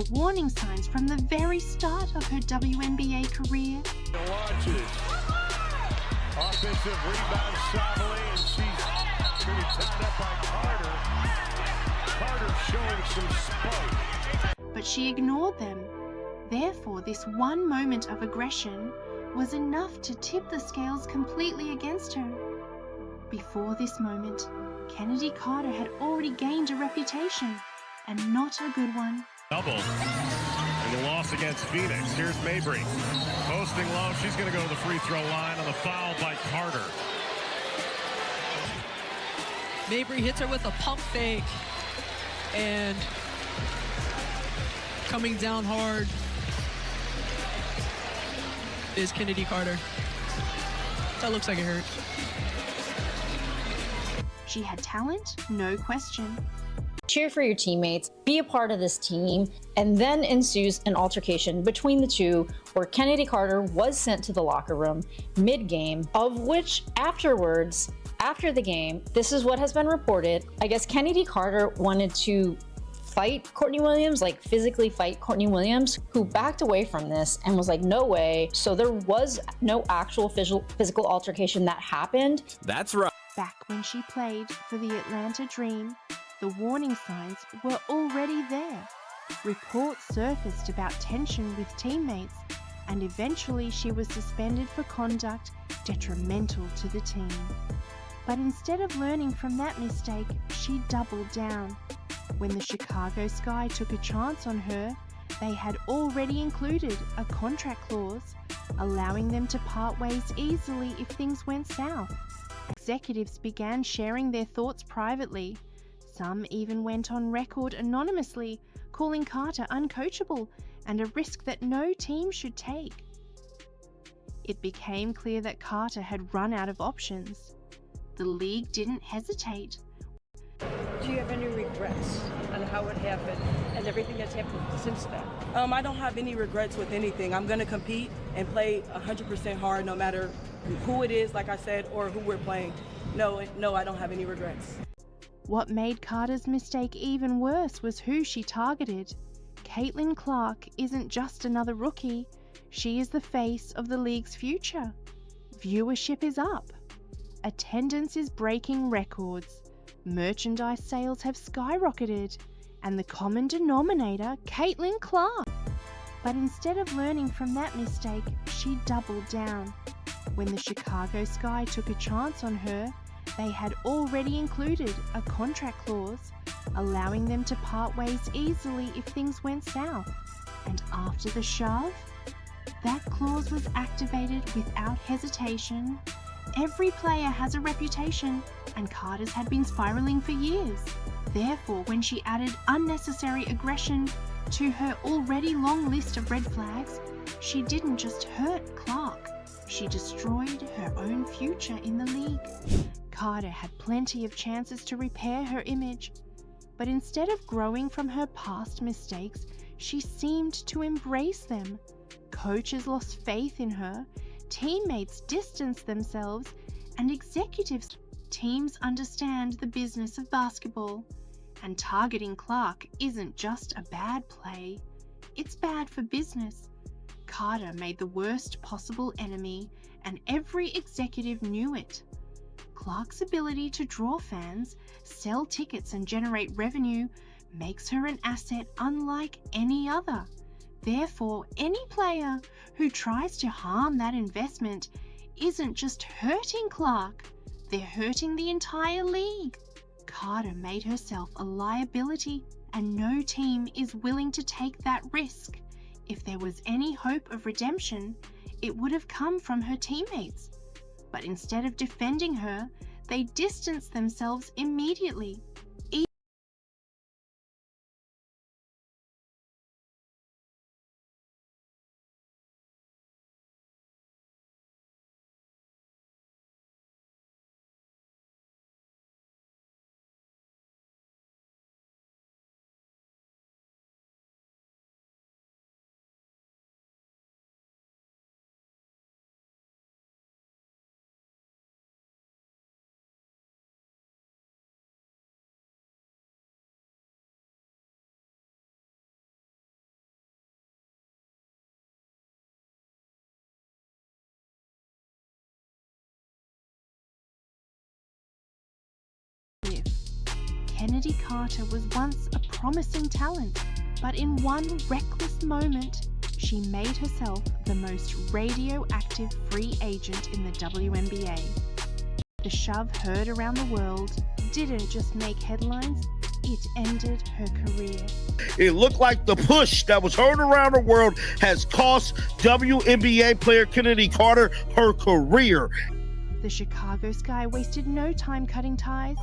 were warning signs from the very start of her WNBA career. Watch it. Offensive rebound, Savali, and she's pretty tied up by Carter. Carter showing some spite. But she ignored them. Therefore, this one moment of aggression was enough to tip the scales completely against her. Before this moment, Kennedy Carter had already gained a reputation, and not a good one. Double. And the loss against Phoenix. Here's Mabry. Posting low. She's going to go to the free throw line on the foul by Carter. Mabry hits her with a pump fake. And coming down hard is Kennedy Carter. That looks like it hurt. She had talent, no question. Cheer for your teammates, be a part of this team, and then ensues an altercation between the two where Kennedy Carter was sent to the locker room mid-game, of which afterwards, after the game, this is what has been reported. I guess Kennedy Carter wanted to fight Courtney Williams, like physically fight Courtney Williams, who backed away from this and was like, no way. So there was no actual physical altercation that happened. That's right. Back when she played for the Atlanta Dream, the warning signs were already there. Reports surfaced about tension with teammates, and eventually she was suspended for conduct detrimental to the team. But instead of learning from that mistake, she doubled down. When the Chicago Sky took a chance on her, they had already included a contract clause, allowing them to part ways easily if things went south. Executives began sharing their thoughts privately. Some even went on record anonymously, calling Carter uncoachable and a risk that no team should take. It became clear that Carter had run out of options. The league didn't hesitate. Do you have any regrets on how it happened and everything that's happened since then? I don't have any regrets with anything. I'm going to compete and play 100% hard no matter who it is, like I said, or who we're playing. No, I don't have any regrets. What made Carter's mistake even worse was who she targeted. Caitlin Clark isn't just another rookie. She is the face of the league's future. Viewership is up. Attendance is breaking records. Merchandise sales have skyrocketed. And the common denominator, Caitlin Clark. But instead of learning from that mistake, she doubled down. When the Chicago Sky took a chance on her, they had already included a contract clause, allowing them to part ways easily if things went south. And after the shove, that clause was activated without hesitation. Every player has a reputation, and Carter's had been spiraling for years. Therefore, when she added unnecessary aggression to her already long list of red flags, she didn't just hurt Clark, she destroyed her own future in the league. Carter had plenty of chances to repair her image, but instead of growing from her past mistakes, she seemed to embrace them. Coaches lost faith in her, teammates distanced themselves, and executives. Teams understand the business of basketball, and targeting Clark isn't just a bad play, it's bad for business. Carter made the worst possible enemy, and every executive knew it. Clark's ability to draw fans, sell tickets, and generate revenue makes her an asset unlike any other. Therefore, any player who tries to harm that investment isn't just hurting Clark, they're hurting the entire league. Carter made herself a liability, and no team is willing to take that risk. If there was any hope of redemption, it would have come from her teammates. But instead of defending her, they distanced themselves immediately. Kennedy Carter was once a promising talent, but in one reckless moment, she made herself the most radioactive free agent in the WNBA. The shove heard around the world didn't just make headlines, it ended her career. It looked like the push that was heard around the world has cost WNBA player Kennedy Carter her career. The Chicago Sky wasted no time cutting ties,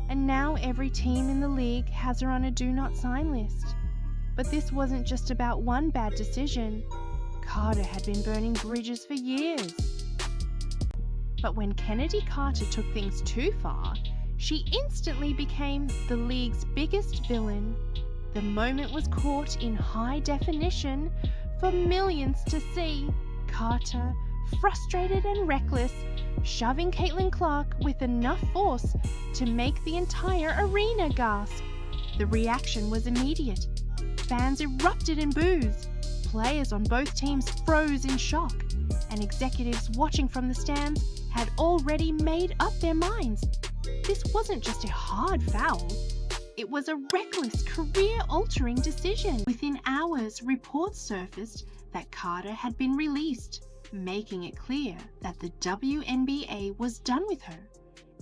and now every team in the league has her on a do not sign list. But this wasn't just about one bad decision. Carter had been burning bridges for years. But when Kennedy Carter took things too far, she instantly became the league's biggest villain. The moment was caught in high definition for millions to see. Carter, frustrated and reckless, shoving Caitlin Clark with enough force to make the entire arena gasp. The reaction was immediate. Fans erupted in boos. Players on both teams froze in shock, and executives watching from the stands had already made up their minds. This wasn't just a hard foul. It was a reckless, career-altering decision. Within hours, reports surfaced that Carter had been released, making it clear that the WNBA was done with her.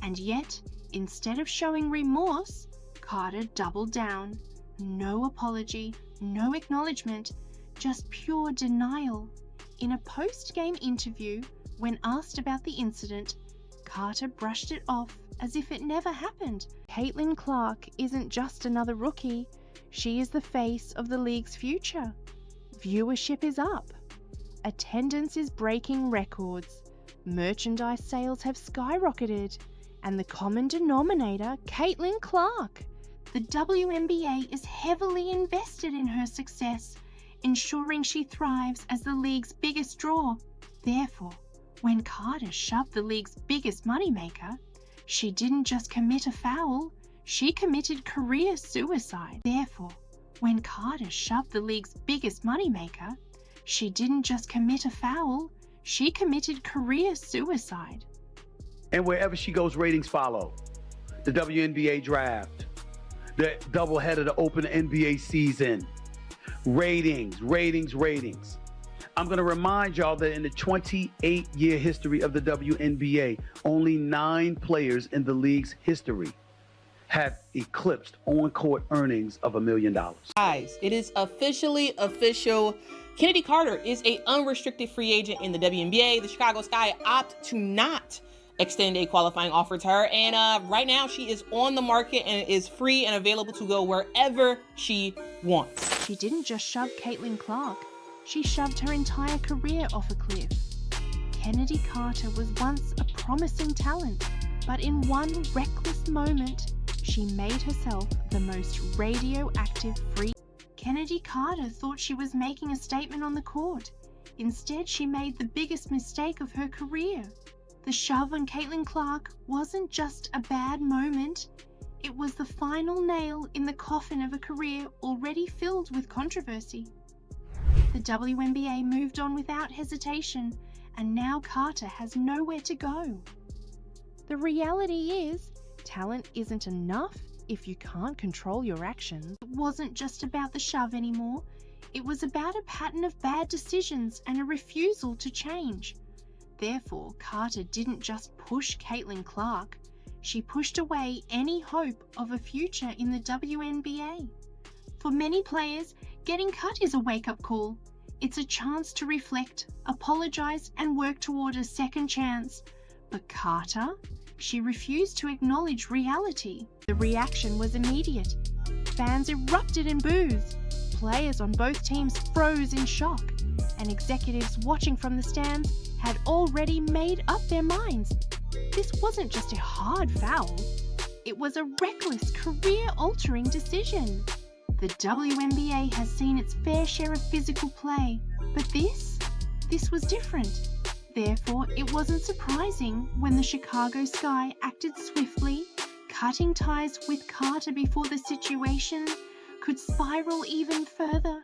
And yet, instead of showing remorse, Carter doubled down. No apology, no acknowledgement, just pure denial. In a post-game interview, when asked about the incident, Carter brushed it off as if it never happened. Caitlin Clark isn't just another rookie, she is the face of the league's future. Viewership is up. Attendance is breaking records. Merchandise sales have skyrocketed. And the common denominator, Caitlin Clark. The WNBA is heavily invested in her success, ensuring she thrives as the league's biggest draw. Therefore, when Carter shoved the league's biggest moneymaker, she didn't just commit a foul, she committed career suicide. Therefore, when Carter shoved the league's biggest moneymaker, she didn't just commit a foul, she committed career suicide. And wherever she goes, ratings follow. The WNBA draft, the doubleheader to open the NBA season. Ratings. I'm going to remind y'all that in the 28-year history of the WNBA, only 9 players in the league's history have eclipsed on-court earnings of $1 million. Guys, it is officially official. Kennedy Carter is an unrestricted free agent in the WNBA. The Chicago Sky opt to not extend a qualifying offer to her, and right now she is on the market and is free and available to go wherever she wants. She didn't just shove Caitlin Clark, she shoved her entire career off a cliff. Kennedy Carter was once a promising talent, but in one reckless moment, she made herself the most radioactive free. Kennedy Carter thought she was making a statement on the court. Instead, she made the biggest mistake of her career. The shove on Caitlin Clark wasn't just a bad moment, it was the final nail in the coffin of a career already filled with controversy. The WNBA moved on without hesitation, and now Carter has nowhere to go. The reality is, talent isn't enough if you can't control your actions. It wasn't just about the shove anymore, it was about a pattern of bad decisions and a refusal to change. Therefore, Carter didn't just push Caitlin Clark, she pushed away any hope of a future in the WNBA. For many players, getting cut is a wake-up call. It's a chance to reflect, apologize, and work toward a second chance. But Carter? She refused to acknowledge reality. The reaction was immediate. Fans erupted in boos. Players on both teams froze in shock, and executives watching from the stands had already made up their minds. This wasn't just a hard foul, it was a reckless, career-altering decision. The WNBA has seen its fair share of physical play, but this was different. Therefore, it wasn't surprising when the Chicago Sky acted swiftly, cutting ties with Carter before the situation could spiral even further.